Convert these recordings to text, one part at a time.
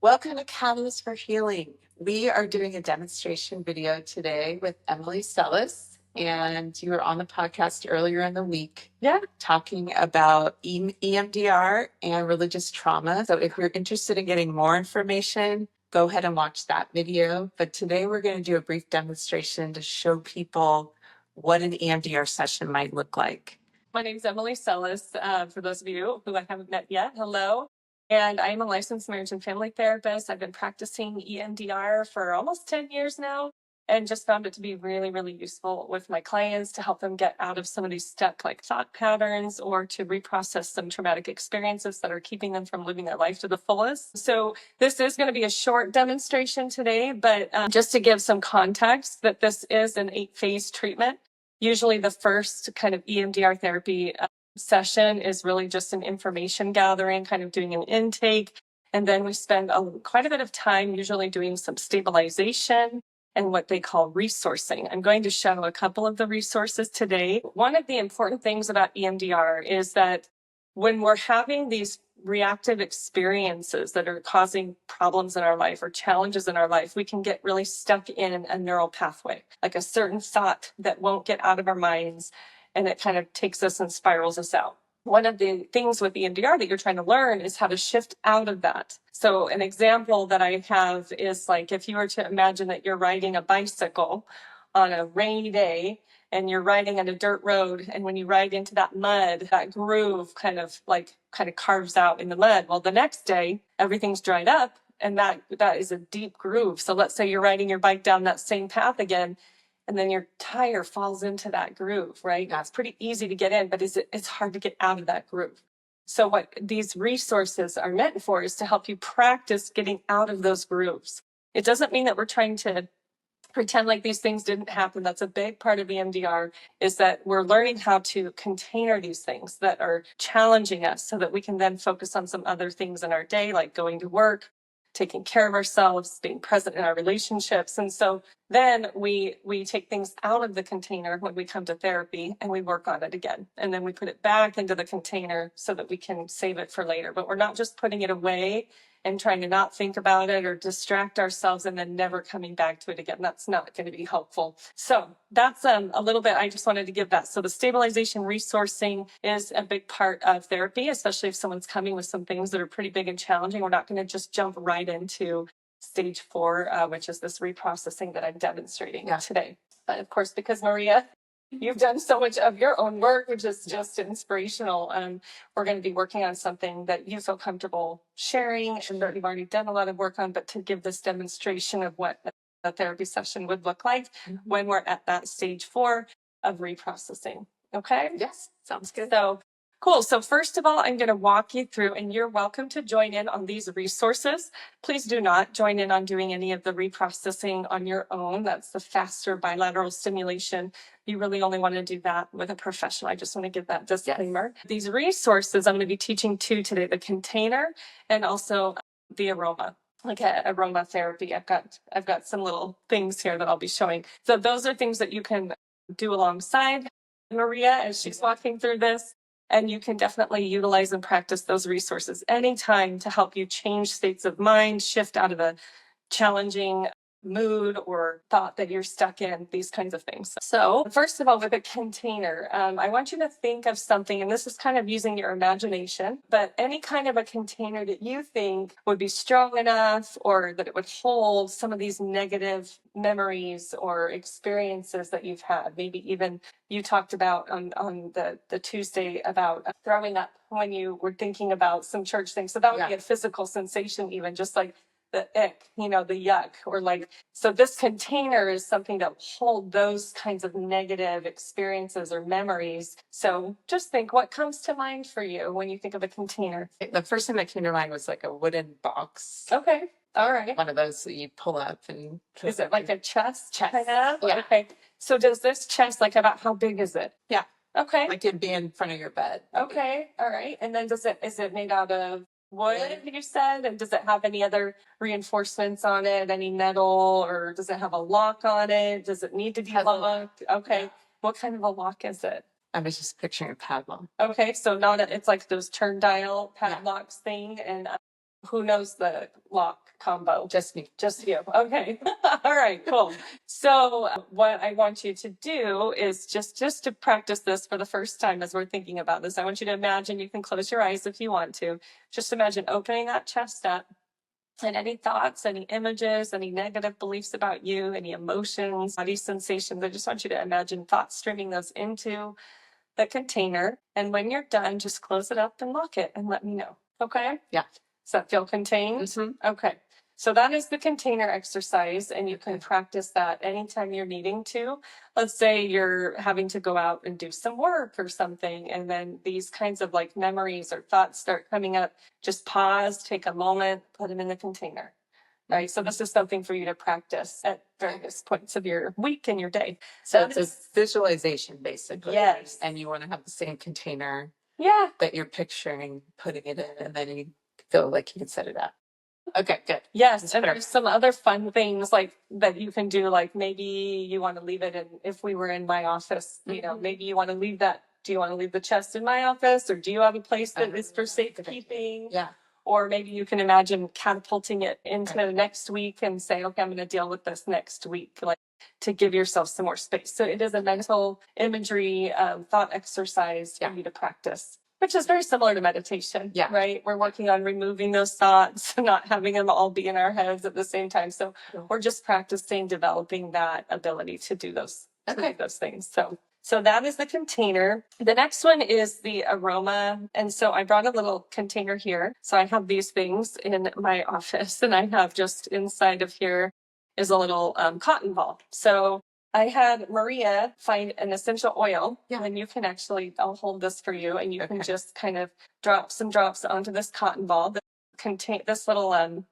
Welcome to Catalyst for Healing. We are doing a demonstration video today with Emily Sellis, and you were on the podcast earlier in the week. Yeah. Talking about EMDR and religious trauma. So if you're interested in getting more information, go ahead and watch that video. But today we're going to do a brief demonstration to show people what an EMDR session might look like. My name is Emily Sellis. For those of you who I haven't met yet, hello. And I am a licensed marriage and family therapist. I've been practicing EMDR for almost 10 years now and just found it to be really, really useful with my clients to help them get out of some of these stuck thought patterns or to reprocess some traumatic experiences that are keeping them from living their life to the fullest. So this is going to be a short demonstration today, but just to give some context that this is an 8-phase treatment. Usually the first kind of EMDR therapy session is really just an information gathering, kind of doing an intake. And then we spend quite a bit of time usually doing some stabilization and what they call resourcing. I'm going to show a couple of the resources today. One of the important things about EMDR is that when we're having these reactive experiences that are causing problems in our life or challenges in our life, we can get really stuck in a neural pathway, like a certain thought that won't get out of our minds, and it kind of takes us and spirals us out. One of the things with EMDR that you're trying to learn is how to shift out of that. So an example that I have is like if you were to imagine that you're riding a bicycle on a rainy day and you're riding on a dirt road, and when you ride into that mud, that groove kind of carves out in the mud. Well, the next day, everything's dried up, and that is a deep groove. So let's say you're riding your bike down that same path again, and then your tire falls into that groove, right? Now, it's pretty easy to get in, but it's hard to get out of that groove. So what these resources are meant for is to help you practice getting out of those grooves. It doesn't mean that we're trying to pretend like these things didn't happen. That's a big part of EMDR, is that we're learning how to container these things that are challenging us so that we can then focus on some other things in our day, like going to work, taking care of ourselves, being present in our relationships. And so then we take things out of the container when we come to therapy and we work on it again. And then we put it back into the container so that we can save it for later. But we're not just putting it away and trying to not think about it or distract ourselves and then never coming back to it again. That's not going to be helpful. So that's a little bit, I just wanted to give that. So the stabilization resourcing is a big part of therapy, especially if someone's coming with some things that are pretty big and challenging. We're not going to just jump right into stage 4, which is this reprocessing that I'm demonstrating today. But of course, because Maria, you've done so much of your own work, which is just inspirational. We're going to be working on something that you feel comfortable sharing and that you've already done a lot of work on, but to give this demonstration of what a therapy session would look like when we're at that stage 4 of reprocessing. Okay? Yes, sounds good. So cool. So first of all, I'm going to walk you through, and you're welcome to join in on these resources. Please do not join in on doing any of the reprocessing on your own. That's the faster bilateral stimulation. You really only want to do that with a professional. I just want to give that disclaimer. Yes. These resources, I'm going to be teaching 2 today, the container and also the aroma. Like aromatherapy. I've got some little things here that I'll be showing. So those are things that you can do alongside Maria as she's walking through this. And you can definitely utilize and practice those resources anytime to help you change states of mind, shift out of a challenging mood or thought that you're stuck in, these kinds of things. So first of all, with a container, I want you to think of something, and this is kind of using your imagination, but any kind of a container that you think would be strong enough or that it would hold some of these negative memories or experiences that you've had. Maybe even you talked about on the Tuesday about throwing up when you were thinking about some church things. So that would be a physical sensation, even just like the ick, the yuck, or so this container is something that will hold those kinds of negative experiences or memories. So just think, what comes to mind for you when you think of a container? The first thing that came to mind was like a wooden box. Okay. All right. One of those that you pull up and... Is it like a chest? Kind of? Yeah. Okay. So does this chest, about how big is it? Yeah. Okay. Like it'd be in front of your bed. Okay. All right. And then is it made out of wood, you said? And does it have any other reinforcements on it? Any metal? Or does it have a lock on it? Does it need to be locked? Okay. Yeah. What kind of a lock is it? I was just picturing a padlock. Okay. So it's like those turn dial padlocks thing. And Who knows the lock combo? Just me. Just you. Okay. All right, cool. So what I want you to do is just to practice this for the first time as we're thinking about this. I want you to imagine, you can close your eyes if you want to. Just imagine opening that chest up, and any thoughts, any images, any negative beliefs about you, any emotions, body sensations. I just want you to imagine thoughts streaming those into the container. And when you're done, just close it up and lock it and let me know. Okay? Yeah. Does that feel contained? Mm-hmm. Okay. So that is the container exercise, and you can practice that anytime you're needing to. Let's say you're having to go out and do some work or something, and then these kinds of like memories or thoughts start coming up. Just pause, take a moment, put them in the container. Right. So this is something for you to practice at various points of your week and your day. So it's a visualization, basically. Yes. And you want to have the same container Yeah. that you're picturing, putting it in, and then you feel like you can set it up. Okay, good. Yes, and there's some other fun things like that you can do. Like maybe you want to leave it in. If we were in my office, you know, maybe you want to leave that. Do you want to leave the chest in my office, or do you have a place that is for safekeeping? Yeah. Or maybe you can imagine catapulting it into next week and say, okay, I'm going to deal with this next week, like to give yourself some more space. So it is a mental imagery thought exercise for you to practice, which is very similar to meditation, right? We're working on removing those thoughts, not having them all be in our heads at the same time. So we're just practicing developing that ability to do those, those things. So that is the container. The next one is the aroma. And so I brought a little container here. So I have these things in my office, and I have just inside of here is a little cotton ball. So I had Maria find an essential oil, and you can actually, I'll hold this for you, and you can just kind of drop some drops onto this cotton ball. This little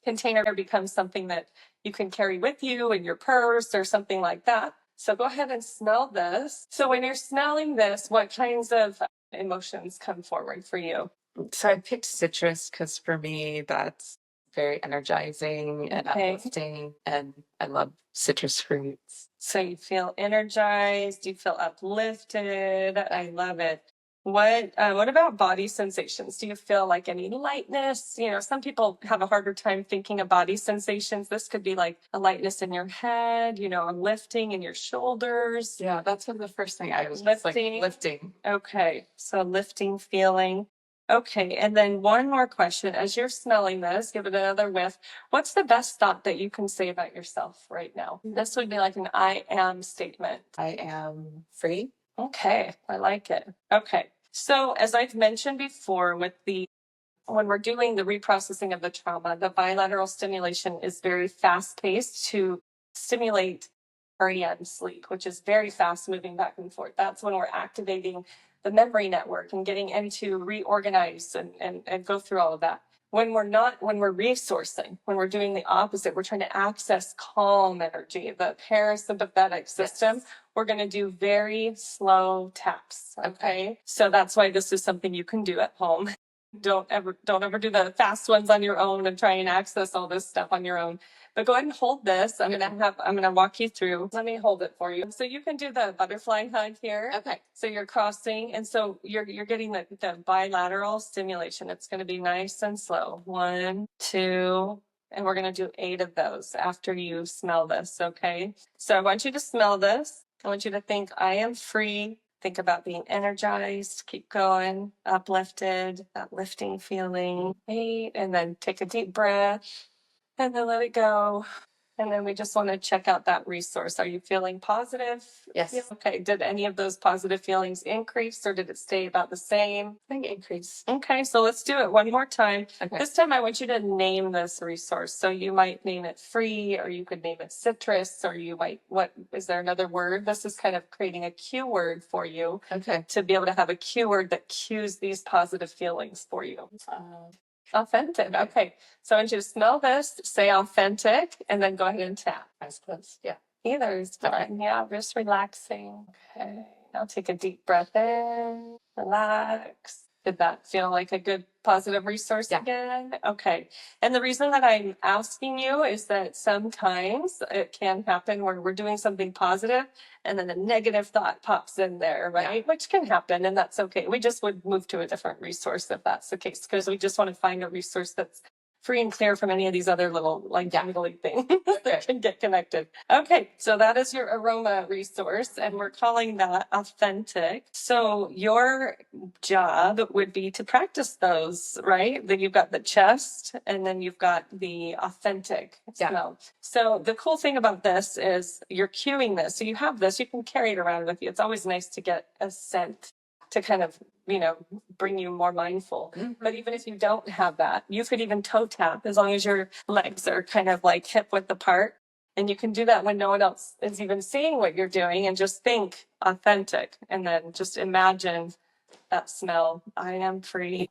container becomes something that you can carry with you in your purse or something like that. So go ahead and smell this. So when you're smelling this, what kinds of emotions come forward for you? So I picked citrus because for me, that's very energizing and uplifting, and I love citrus fruits. So you feel energized, you feel uplifted. I love it. What about body sensations? Do you feel like any lightness? You know, some people have a harder time thinking of body sensations. This could be like a lightness in your head, you know, a lifting in your shoulders. Yeah, that's the first thing I was lifting. Lifting. Okay, so lifting feeling. Okay, and then one more question. As you're smelling this, give it another whiff. What's the best thought that you can say about yourself right now? This would be like an I am statement. I am free. Okay, I like it. Okay, so as I've mentioned before, when we're doing the reprocessing of the trauma, the bilateral stimulation is very fast paced to stimulate REM sleep, which is very fast moving back and forth. That's when we're activating the memory network and getting into reorganize and go through all of that. When we're resourcing, when we're doing the opposite, we're trying to access calm energy, the parasympathetic system. We're going to do very slow taps. Okay. So that's why this is something you can do at home. Don't ever do the fast ones on your own and try and access all this stuff on your own. But go ahead and hold this. I'm gonna walk you through. Let me hold it for you. So you can do the butterfly hug here. Okay. So you're crossing, and so you're getting the bilateral stimulation. It's gonna be nice and slow. 1, 2, and we're gonna do 8 of those after you smell this. Okay. So I want you to smell this. I want you to think, I am free. Think about being energized, keep going, uplifted, that lifting feeling. 8, and then take a deep breath, and then let it go. And then we just want to check out that resource. Are you feeling positive? Yes. Okay. Did any of those positive feelings increase, or did it stay about the same? I think increase. Okay. So let's do it one more time. Okay. This time I want you to name this resource. So you might name it free, or you could name it citrus, or you might, is there another word? This is kind of creating a cue word for you. Okay. To be able to have a cue word that cues these positive feelings for you. Authentic. Okay. So I want you to smell this, say authentic, and then go ahead and tap. Eyes closed. Yeah. Either is fine. Yeah. Just relaxing. Okay. Now take a deep breath in. Relax. Did that feel like a good positive resource again? Okay. And the reason that I'm asking you is that sometimes it can happen where we're doing something positive and then a negative thought pops in there, right? Which can happen, and that's okay. We just would move to a different resource if that's the case, because we just want to find a resource that's free and clear from any of these other little like dangly things that can get connected. Okay, so that is your aroma resource, and we're calling that authentic. So your job would be to practice those, right? Then you've got the chest, and then you've got the authentic smell. So the cool thing about this is you're cueing this. So you have this, you can carry it around with you. It's always nice to get a scent to kind of, bring you more mindful. But even if you don't have that, you could even toe tap as long as your legs are kind of like hip width apart. And you can do that when no one else is even seeing what you're doing, and just think authentic, and then just imagine that smell. I am free.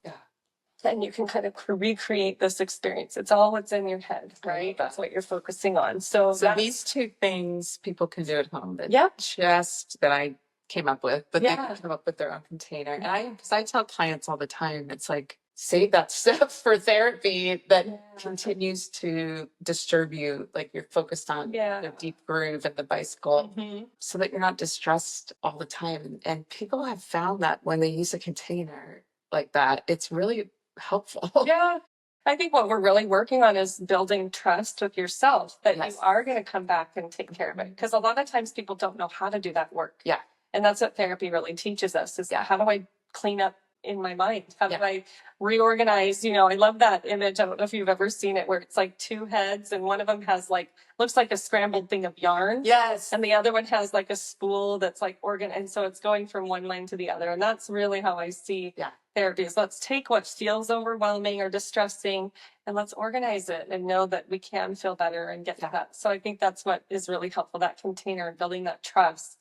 And you can kind of recreate this experience. It's all what's in your head, right? That's what you're focusing on. So these two things people can do at home. The chest that I came up with, but they can come up with their own container. And because I tell clients all the time, it's like, save that stuff for therapy that continues to disturb you. Like you're focused on the deep groove and the bicycle, so that you're not distressed all the time. And people have found that when they use a container like that, it's really helpful. Yeah. I think what we're really working on is building trust with yourself that you are going to come back and take care of it. Because a lot of times people don't know how to do that work. Yeah. And that's what therapy really teaches us is how do I clean up in my mind? How do I reorganize? I love that image. I don't know if you've ever seen it where it's like two heads and one of them has looks like a scrambled thing of yarn. Yes. And the other one has like a spool that's like and so it's going from one line to the other. And that's really how I see therapy is let's take what feels overwhelming or distressing and let's organize it and know that we can feel better and get to that. So I think that's what is really helpful, that container, building that trust.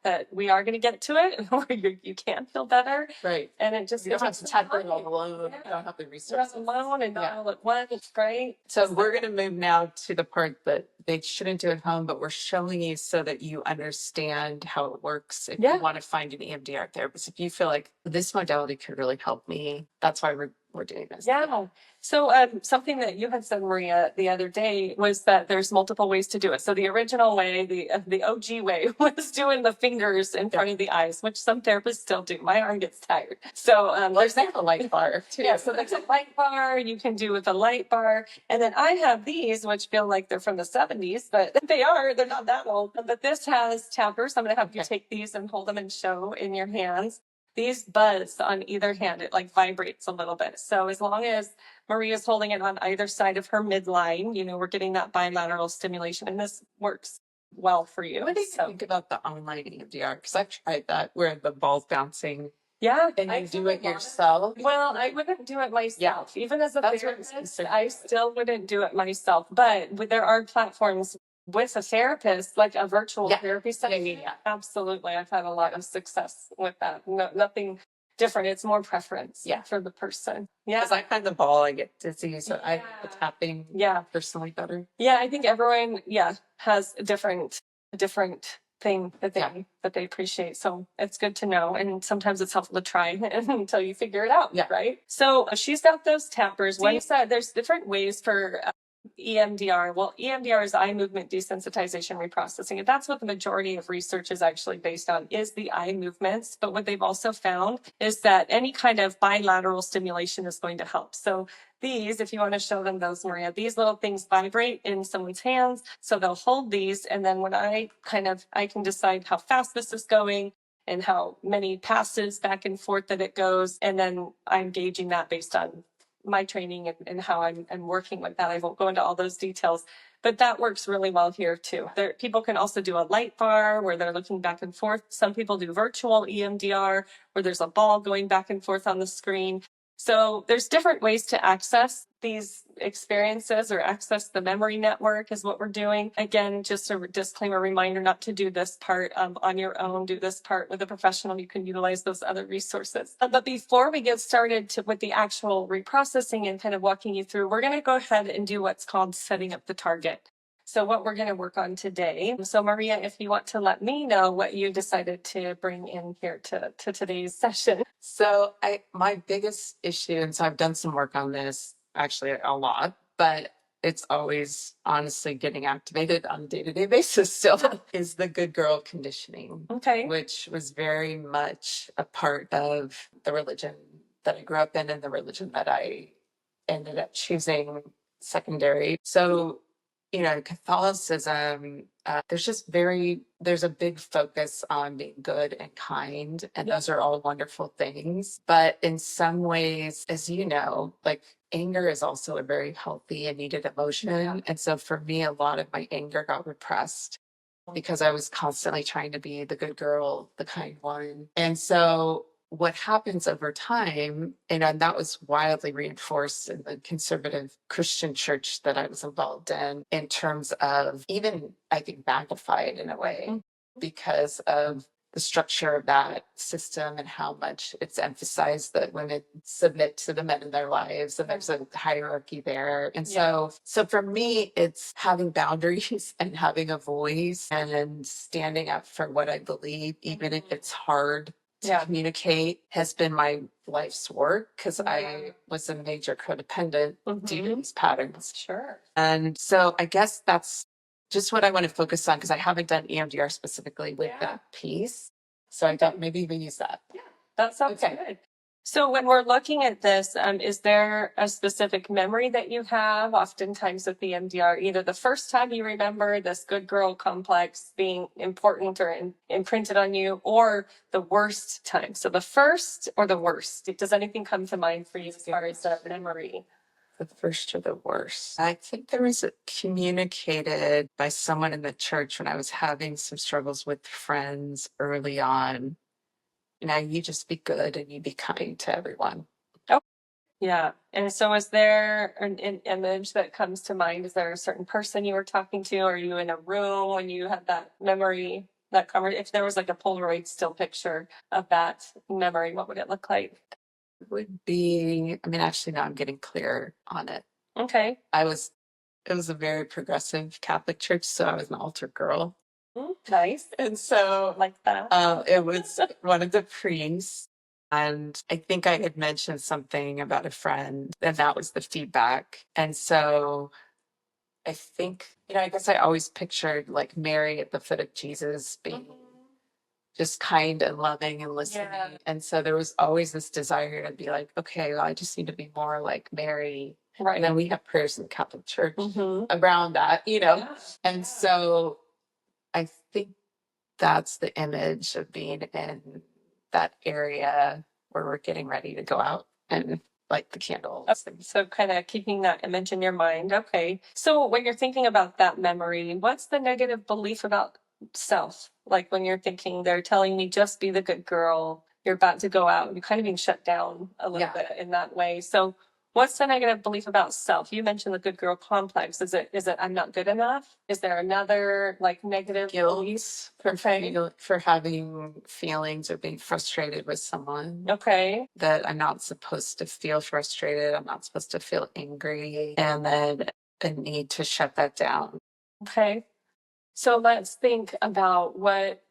That we are going to get to it where you can feel better. Right. And it just... You don't have to tackle it all alone. You don't have the resources. You're alone and not all at once, right? So we're going to move now to the part that they shouldn't do at home, but we're showing you so that you understand how it works. If you want to find an EMDR therapist, if you feel like this modality could really help me, that's why we're doing this. Yeah. So something that you had said, Maria, the other day was that there's multiple ways to do it. So the original way, the OG way, was doing the fingers in front of the eyes, which some therapists still do. My arm gets tired. So there's a light bar too. Yeah, so there's a light bar you can do with a light bar. And then I have these, which feel like they're from the 70s, but they're not that old. But this has tappers. I'm going to have you take these and hold them and show in your hands. These buzz on either hand. It vibrates a little bit. So as long as Maria's holding it on either side of her midline, we're getting that bilateral stimulation, and this works well for you. What do you think about the online EMDR? Because I've tried that where the ball's bouncing. Yeah. And you do it yourself? Well, I wouldn't do it myself. Yeah. Even as a therapist, I still wouldn't do it myself. But there are platforms with a therapist, like a virtual therapy session. Yeah. Absolutely. I've had a lot of success with that. No, nothing different. It's more preference for the person. Yeah. Because I find the ball, I get dizzy. So I the tapping personally better. Yeah. I think everyone, has a different thing that they appreciate. So it's good to know. And sometimes it's helpful to try until you figure it out. Yeah. Right. So she's got those tappers. When you said there's different ways for EMDR. Well, EMDR is eye movement desensitization reprocessing. And that's what the majority of research is actually based on, is the eye movements. But what they've also found is that any kind of bilateral stimulation is going to help. So these, if you want to show them those, Maria, these little things vibrate in someone's hands. So they'll hold these. And then when I can decide how fast this is going and how many passes back and forth that it goes. And then I'm gauging that based on my training and how I'm working with that. I won't go into all those details, but that works really well here too. People can also do a light bar where they're looking back and forth. Some people do virtual EMDR where there's a ball going back and forth on the screen. So there's different ways to access these experiences or access the memory network is what we're doing. Again, just a disclaimer reminder not to do this part on your own. Do this part with a professional. You can utilize those other resources. But before we get started with the actual reprocessing and kind of walking you through, we're going to go ahead and do what's called setting up the target. So what we're going to work on today. So Maria, if you want to let me know what you decided to bring in here to today's session. So my biggest issue, and so I've done some work on this, actually a lot, but it's always honestly getting activated on a day-to-day basis still, is the good girl conditioning. Okay. Which was very much a part of the religion that I grew up in and the religion that I ended up choosing secondary. So, Catholicism, there's a big focus on being good and kind, and those are all wonderful things. But in some ways, as you know, like anger is also a very healthy and needed emotion. Yeah. And so for me, a lot of my anger got repressed because I was constantly trying to be the good girl, the kind one. And so what happens over time, and that was wildly reinforced in the conservative Christian church that I was involved in terms of even, I think, magnified in a way because of the structure of that system and how much it's emphasized that women submit to the men in their lives and there's a hierarchy there. And so for me, it's having boundaries and having a voice and standing up for what I believe, even if it's hard to communicate, has been my life's work because I was a major codependent due to these patterns. Sure. And so I guess that's just what I want to focus on because I haven't done EMDR specifically with that piece. So I thought maybe we use that. Yeah, that sounds good. So when we're looking at this, is there a specific memory that you have oftentimes with the EMDR, either the first time you remember this good girl complex being important or imprinted on you, or the worst time? So the first or the worst? Does anything come to mind for you as far as that memory? The first or the worst? I think there was communicated by someone in the church when I was having some struggles with friends early on. You just be good and you be kind to everyone. Oh, yeah. And so is there an image that comes to mind? Is there a certain person you were talking to? Are you in a room when you had that memory, that conversation? If there was like a Polaroid still picture of that memory, what would it look like? Would be, actually, now I'm getting clear on it. Okay. It was a very progressive Catholic church, so I was an altar girl. Nice. And so, like that. It was one of the priests. And I think I had mentioned something about a friend, and that was the feedback. And so I think, I guess I always pictured like Mary at the foot of Jesus being just kind and loving and listening. Yeah. And so there was always this desire to be like, okay, well, I just need to be more like Mary. Right. And then we have prayers in the Catholic Church around that, Yeah. And so I think that's the image of being in that area where we're getting ready to go out and light the candles. Okay. So kind of keeping that image in your mind. Okay. So when you're thinking about that memory, what's the negative belief about self? Like when you're thinking they're telling me just be the good girl, you're about to go out, you're kind of being shut down a little bit in that way. So what's the negative belief about self? You mentioned the good girl complex. Is it I'm not good enough? Is there another like negative Guilt for having feelings or being frustrated with someone. Okay. That I'm not supposed to feel frustrated. I'm not supposed to feel angry. And then the need to shut that down. Okay. So let's think about what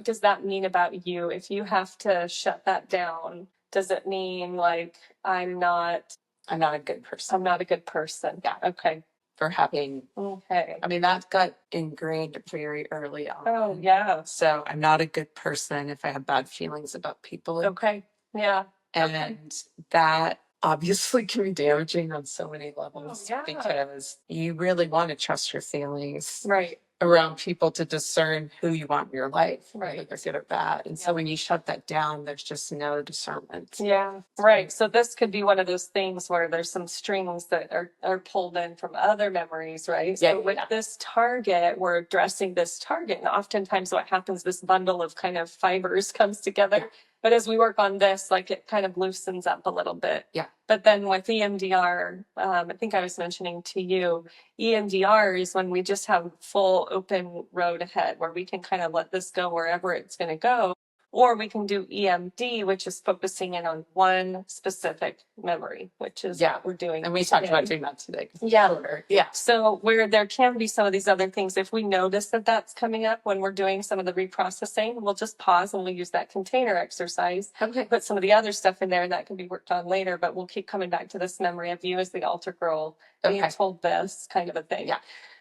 does that mean about you? If you have to shut that down, does it mean like I'm not a good person. I'm not a good person. Yeah. Okay. For having, Okay. that got ingrained very early on. Oh, yeah. So I'm not a good person if I have bad feelings about people. Okay. Yeah. And that obviously can be damaging on so many levels because you really want to trust your feelings. Right. Around people to discern who you want in your life, right? Whether they're good or bad. And so when you shut that down, there's just no discernment. Yeah, right. So this could be one of those things where there's some strings that are pulled in from other memories, right? Yeah, so with this target, we're addressing this target. And oftentimes what happens, this bundle of kind of fibers comes together. Yeah. But as we work on this, like it kind of loosens up a little bit. Yeah. But then with EMDR, I think I was mentioning to you, EMDR is when we just have full open road ahead where we can kind of let this go wherever it's going to go. Or we can do EMD, which is focusing in on one specific memory, which is what we're doing. And we talked today. about doing that today. Yeah. Sure. Yeah. So where there can be some of these other things, if we notice that that's coming up when we're doing some of the reprocessing, we'll just pause and we'll use that container exercise. Okay. Put some of the other stuff in there and that can be worked on later, but we'll keep coming back to this memory of you as the altar girl, being told this kind of a thing. Yeah.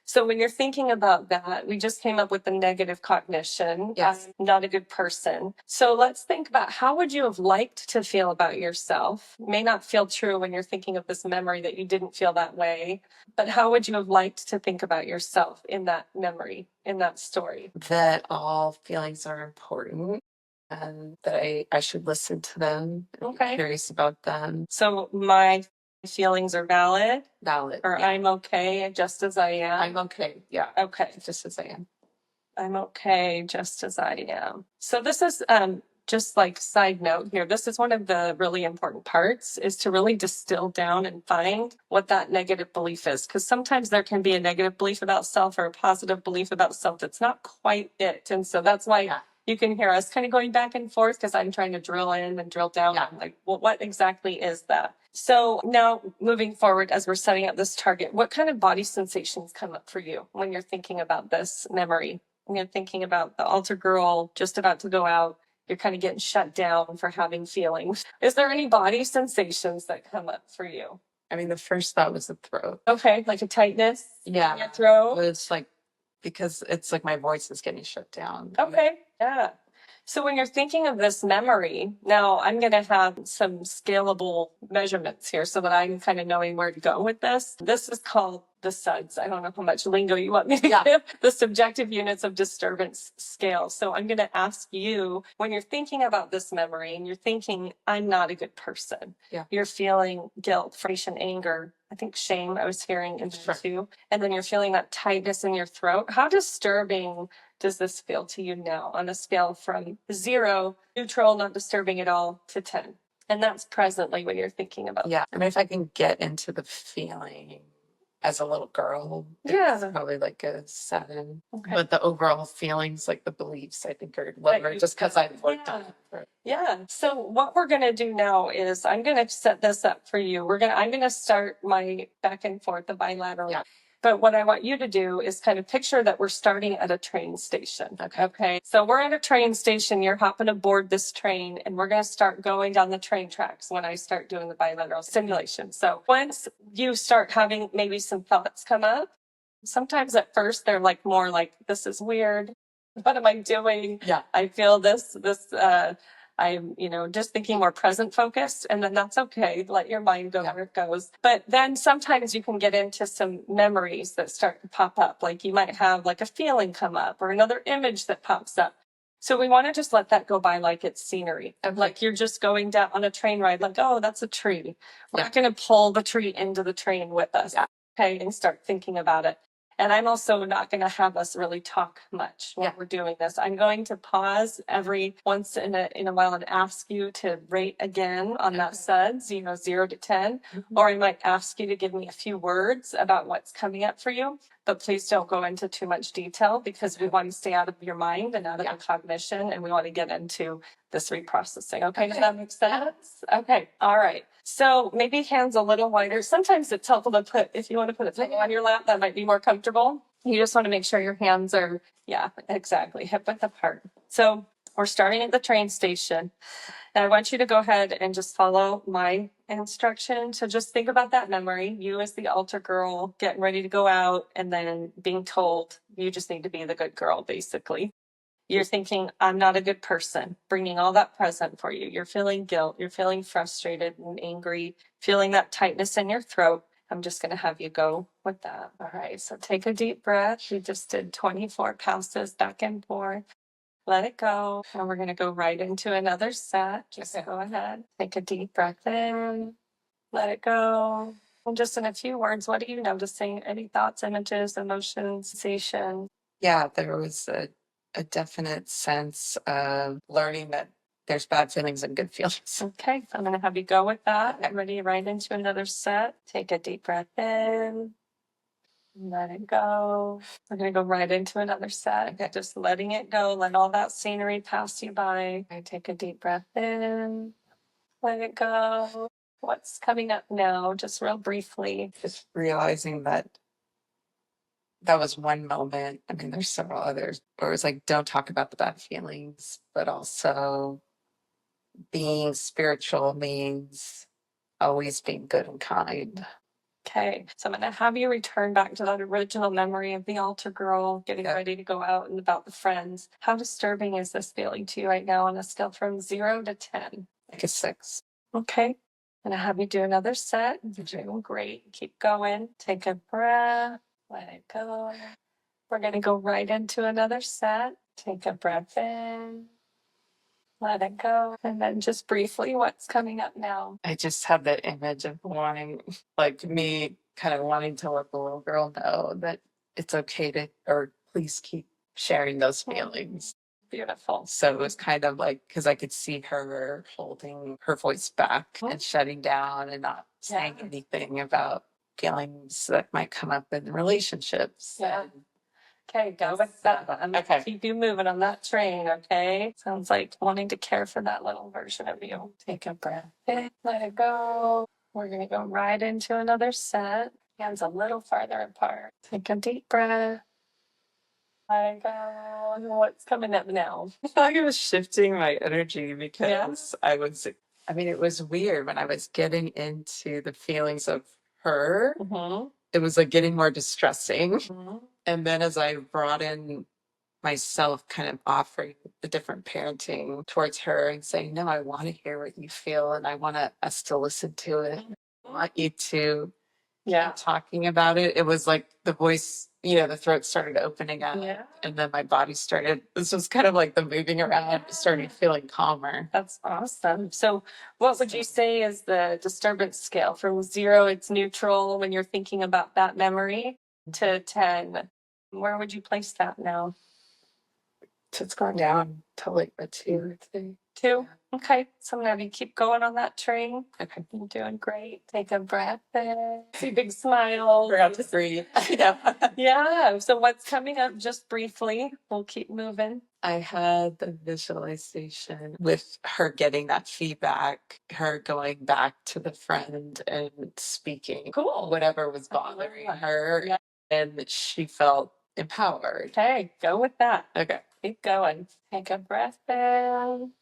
So when you're thinking about that, we just came up with the negative cognition. Yes. I'm not a good person. So let's think about how would you have liked to feel about yourself? It may not feel true when you're thinking of this memory that you didn't feel that way, but how would you have liked to think about yourself in that memory, in that story? That all feelings are important and that I should listen to them. Okay. I'm curious about them. So my feelings are valid. Valid. Or yeah. I'm okay just as I am. I'm okay. Yeah. Okay. Just as I am. I'm okay just as I am. So this is just like side note here. This is one of the really important parts is to really distill down and find what that negative belief is. Because sometimes there can be a negative belief about self or a positive belief about self that's not quite it. And so that's why you can hear us kind of going back and forth because I'm trying to drill in and drill down on like, well, what exactly is that? So now moving forward, as we're setting up this target, what kind of body sensations come up for you when you're thinking about this memory? When you're thinking about the altar girl just about to go out, you're kind of getting shut down for having feelings. Is there any body sensations that come up for you? I mean, the first thought was the throat. Okay, like a tightness in Yeah. your throat? But it's like, because it's like my voice is getting shut down. Okay, yeah. So when you're thinking of this memory, now I'm going to have some scalable measurements here so that I'm kind of knowing where to go with this. This is called the SUDS. I don't know how much lingo you want me to give. The subjective units of disturbance scale. So I'm going to ask you, when you're thinking about this memory and you're thinking, I'm not a good person. Yeah. You're feeling guilt, frustration, anger. I think shame I was hearing in there too. And then you're feeling that tightness in your throat. How disturbing does this feel to you now on a scale from 0, neutral, not disturbing at all, to 10? And that's presently when you're thinking about. Yeah. I mean, if I can get into the feeling as a little girl, Yeah. it's probably like a 7. Okay. But the overall feelings, like the beliefs, I think are lower just because I've worked on it. Yeah. So what we're going to do now is I'm going to set this up for you. I'm going to start my back and forth, the bilateral. Yeah. But what I want you to do is kind of picture that we're starting at a train station. Okay. So we're at a train station. You're hopping aboard this train and we're going to start going down the train tracks when I start doing the bilateral stimulation. So once you start having maybe some thoughts come up, sometimes at first they're like more like, this is weird. What am I doing? Yeah. I feel I'm, just thinking more present focused, and then that's okay. Let your mind go where it goes. But then sometimes you can get into some memories that start to pop up. Like you might have like a feeling come up or another image that pops up. So we want to just let that go by like it's scenery. Like you're just going down on a train ride, like, oh, that's a tree. We're not going to pull the tree into the train with us. Yeah. Okay. And start thinking about it. And I'm also not going to have us really talk much while we're doing this. I'm going to pause every once in a while and ask you to rate again on that SUDS, 0 to 10. Or I might ask you to give me a few words about what's coming up for you. But please don't go into too much detail because we want to stay out of your mind and out of the cognition. And we want to get into this reprocessing. Okay, does that make sense? Okay, all right. So maybe hands a little wider. Sometimes it's helpful to put, if you want to put a pillow on your lap, that might be more comfortable. You just want to make sure your hands are, exactly, hip width apart. So we're starting at the train station. And I want you to go ahead and just follow my instruction. So just think about that memory. You as the altar girl getting ready to go out and then being told you just need to be the good girl, basically. You're thinking, I'm not a good person, bringing all that present for you. You're feeling guilt. You're feeling frustrated and angry, feeling that tightness in your throat. I'm just going to have you go with that. All right. So take a deep breath. We just did 24 passes back and forth. Let it go. And we're going to go right into another set. Just go ahead. Take a deep breath in. Let it go. And just in a few words, what are you noticing? Any thoughts, images, emotions, sensation? Yeah, there was a definite sense of learning that there's bad feelings and good feelings. Okay, I'm going to have you go with that. Get ready right into another set. Take a deep breath in. Let it go. We're going to go right into another set. Okay. Just letting it go. Let all that scenery pass you by. I take a deep breath in. Let it go. What's coming up now? Just real briefly. Just realizing that that was one moment. I mean, there's several others where it was like, don't talk about the bad feelings, but also being spiritual means always being good and kind. Okay, so I'm going to have you return back to that original memory of the altar girl getting ready to go out and about the friends. How disturbing is this feeling to you right now on a scale from 0 to 10? Like a 6. Okay, I'm going to have you do another set. You're doing great. Keep going. Take a breath. Let it go. We're going to go right into another set. Take a breath in. Let it go. And then just briefly, what's coming up now? I just have that image of wanting, like me kind of wanting to let the little girl know that it's okay to, or please keep sharing those feelings. Beautiful. So it was kind of like, because I could see her holding her voice back and shutting down and not saying anything about feelings that might come up in relationships. Yeah. Okay, go with that. I'm gonna keep you moving on that train, okay? Sounds like wanting to care for that little version of you. Take a breath in, let it go. We're gonna go right into another set. Hands a little farther apart. Take a deep breath. Let it go. What's coming up now? I was shifting my energy because I mean, it was weird when I was getting into the feelings of her. Mm-hmm. It was like getting more distressing. Mm-hmm. And then as I brought in myself, kind of offering the different parenting towards her and saying, no, I want to hear what you feel and I want us to listen to it. I want you to keep talking about it. It was like the voice, the throat started opening up and then my body started, this was kind of like the moving around, started feeling calmer. That's awesome. So what would you say is the disturbance scale? From 0, it's neutral when you're thinking about that memory, to 10. Where would you place that now? So it's gone down to like a 2, I'd say. 2? Okay. So I'm going to have you keep going on that train. Okay. You're doing great. Take a breath in. See, big smile. Forgot to breathe. Yeah. So what's coming up just briefly? We'll keep moving. I had the visualization with her getting that feedback, her going back to the friend and speaking whatever was bothering her. Yeah. And she felt empowered. Okay, go with that. Okay. Keep going. Take a breath in.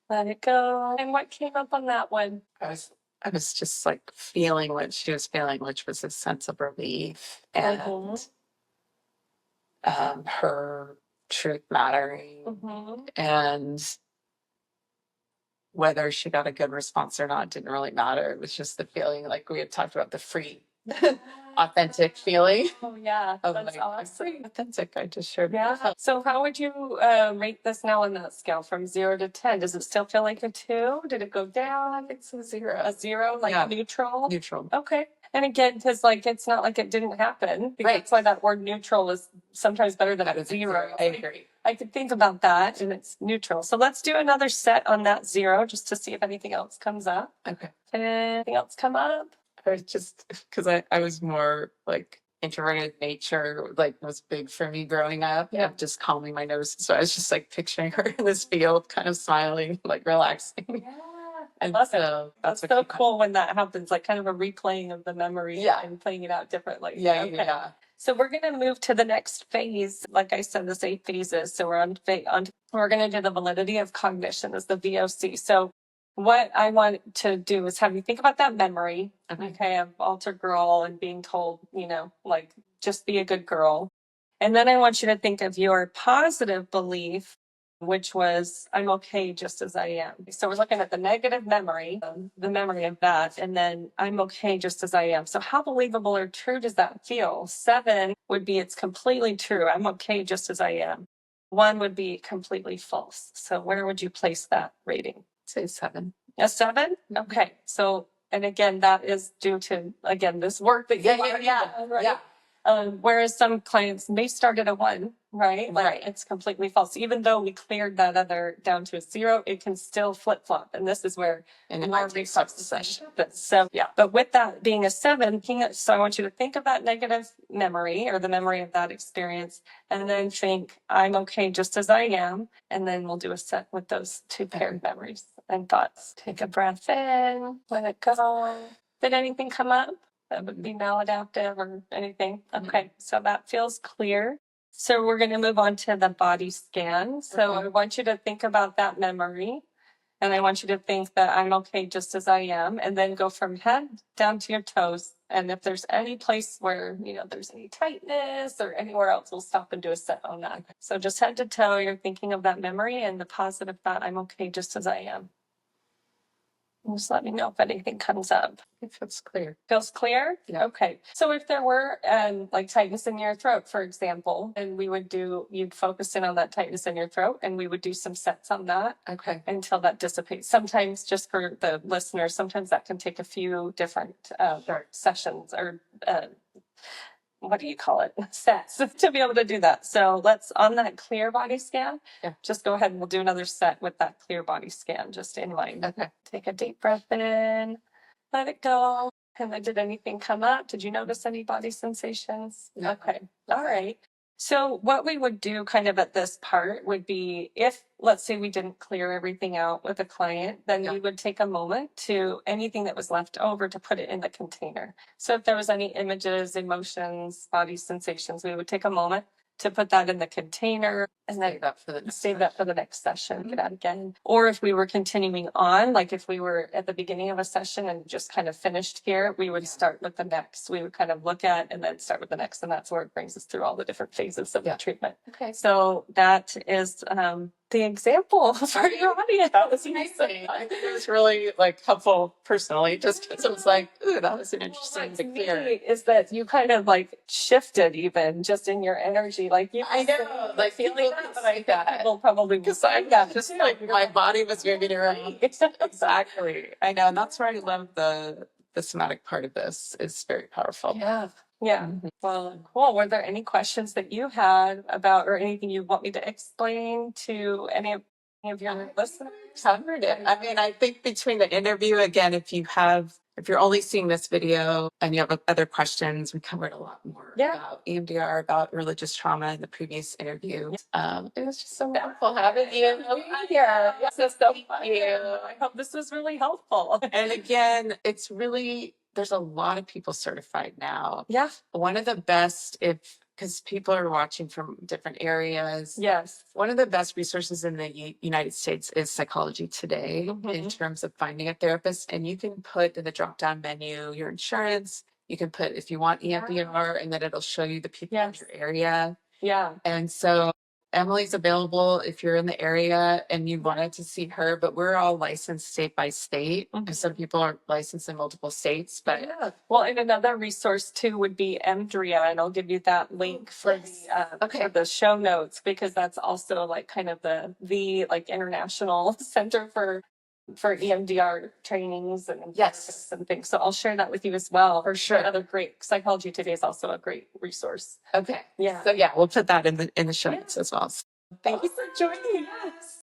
Let it go. And what came up on that one? I was just like feeling what she was feeling, which was a sense of relief and her truth mattering. And whether she got a good response or not didn't really matter. It was just the feeling, like we had talked about, the free, authentic feeling. Oh, yeah. That's awesome. Authentic. I just shared. Yeah. So how would you rate this now on that scale from 0 to 10? Does it still feel like a 2? Did it go down? It's a 0. A 0, like neutral? Neutral. Okay. And again, because like it's not like it didn't happen. Right. That's why that word neutral is sometimes better than 0. I agree. I could think about that, and it's neutral. So let's do another set on that 0 just to see if anything else comes up. Okay. Anything else come up? I was just, because I was more like introverted nature, like was big for me growing up. Yeah. Just calming my nerves. So I was just like picturing her in this field, kind of smiling, like relaxing. Yeah. And Love so it. That's so cool when that happens, like kind of a replaying of the memory and playing it out differently. Yeah, okay. Yeah. So we're going to move to the next phase. Like I said, there's 8 phases. So we're going to do the validity of cognition as the VOC. So what I want to do is have you think about that memory, okay, of altar girl and being told, like just be a good girl. And then I want you to think of your positive belief, which was, I'm okay just as I am. So we're looking at the negative memory, the memory of that, and then I'm okay just as I am. So how believable or true does that feel? 7 would be it's completely true. I'm okay just as I am. 1 would be completely false. So where would you place that rating? Say 7. A 7? Okay. So, and again, that is due to, again, this work that you right? Whereas some clients may start at a 1, right? Like Right. it's completely false. Even though we cleared that other down to a 0, it can still flip flop. And this is where And it more might take reprocessing happens. So yeah, but with that being a 7, so I want you to think of that negative memory or the memory of that experience, and then think, I'm okay just as I am. And then we'll do a set with those 2 paired memories and thoughts. Take a breath in, let it go. Did anything come up that would be maladaptive or anything? Okay, so that feels clear. So we're going to move on to the body scan. So I want you to think about that memory. And I want you to think that I'm okay just as I am, and then go from head down to your toes. And if there's any place where, there's any tightness or anywhere else, we'll stop and do a set on that. So just head to toe, you're thinking of that memory and the positive thought, I'm okay just as I am. Just let me know if anything comes up. It feels clear. Feels clear? Yeah. Okay. So if there were like tightness in your throat, for example, and you'd focus in on that tightness in your throat, and we would do some sets on that. Okay. Until that dissipates. Sometimes, just for the listeners, sometimes that can take a few different sessions or what do you call it? Sets to be able to do that. So let's, on that clear body scan, just go ahead and we'll do another set with that clear body scan just in mind. Okay. Take a deep breath in, let it go. And then did anything come up? Did you notice any body sensations? No. Okay. All right. So what we would do kind of at this part would be if, let's say we didn't clear everything out with a client, then we would take a moment to anything that was left over to put it in the container. So if there was any images, emotions, body sensations, we would take a moment to put that in the container and then save that for the next session, get out again. Or if we were continuing on, like if we were at the beginning of a session and just kind of finished here, we would start with the next. We would kind of look at and then start with the next. And that's where it brings us through all the different phases of the treatment. Okay. So that is the example for your audience. That was amazing. I think it was really helpful personally, just because it was ooh, that was an interesting to clear. Is that you kind of shifted even just in your energy, I know, feeling that, but I think people probably because I got just my body was moving around. Exactly. I know, and that's where I love the somatic part of this. It's very powerful. Yeah. Yeah. Well, cool. Were there any questions that you had about or anything you want me to explain to any of your listeners? Covered it. I mean, I think between the interview, again, if you're only seeing this video and you have other questions, we covered a lot more about EMDR, about religious trauma in the previous interview. It was just so wonderful having you here. So thank you. I hope this was really helpful. And again, there's a lot of people certified now. Yeah. One of the best, because people are watching from different areas. Yes. One of the best resources in the United States is Psychology Today in terms of finding a therapist. And you can put in the drop-down menu your insurance. You can put, if you want EMDR, and then it'll show you the people in your area. Yeah. And so Emily's available if you're in the area and you wanted to see her, but we're all licensed state by state. Because some people are licensed in multiple states. But well, and another resource too would be EMDR, and I'll give you that link for the show notes, because that's also kind of the international center for EMDR trainings and and things. So I'll share that with you as well. For sure. Another great Psychology Today is also a great resource. Okay. Yeah. So we'll put that in the show notes as well. Thank you for joining us.